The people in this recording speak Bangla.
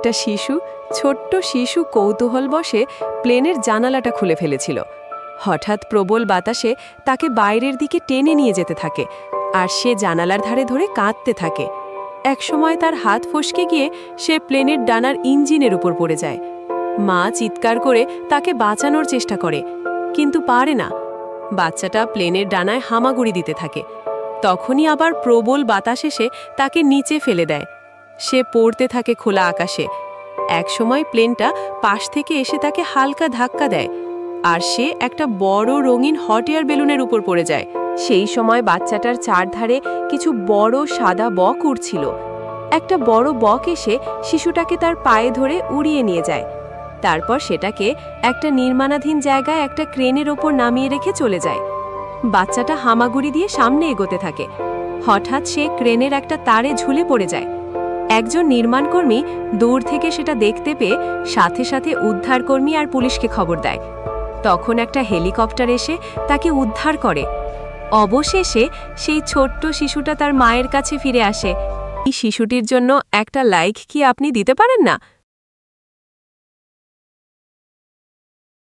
একটা ছোট্ট শিশু কৌতূহলবশে প্লেনের জানালাটা খুলে ফেলেছিল। হঠাৎ প্রবল বাতাসে তাকে বাইরের দিকে টেনে নিয়ে যেতে থাকে, আর সে জানালার ধারে ধরে কাঁদতে থাকে। একসময় তার হাত ফসকে গিয়ে সে প্লেনের ডানার ইঞ্জিনের উপর পড়ে যায়। মা চিৎকার করে তাকে বাঁচানোর চেষ্টা করে, কিন্তু পারে না। বাচ্চাটা প্লেনের ডানায় হামাগুড়ি দিতে থাকে। তখনই আবার প্রবল বাতাস এসে তাকে নিচে ফেলে দেয়। সে পড়তে থাকে খোলা আকাশে। একসময় প্লেনটা পাশ থেকে এসে তাকে হালকা ধাক্কা দেয়, আর সে একটা বড় রঙিন হট এয়ার বেলুনের উপর পড়ে যায়। সেই সময় বাচ্চাটার চারধারে কিছু বড় সাদা বক উড়ছিল। একটা বড় বক এসে শিশুটাকে তার পায়ে ধরে উড়িয়ে নিয়ে যায়। তারপর সেটাকে একটা নির্মাণাধীন জায়গায় একটা ক্রেনের ওপর নামিয়ে রেখে চলে যায়। বাচ্চাটা হামাগুড়ি দিয়ে সামনে এগোতে থাকে। হঠাৎ সে ক্রেনের একটা তারে ঝুলে পড়ে যায়। একজন নির্মাণকর্মী দূর থেকে সেটা দেখতে পেয়ে সাথে সাথে উদ্ধারকর্মী আর পুলিশকে খবর দেয়। তখন একটা হেলিকপ্টার এসে তাকে উদ্ধার করে। অবশেষে সেই ছোট্ট শিশুটা তার মায়ের কাছে ফিরে আসে। এই শিশুটির জন্য একটা লাইক কি আপনি দিতে পারেন না?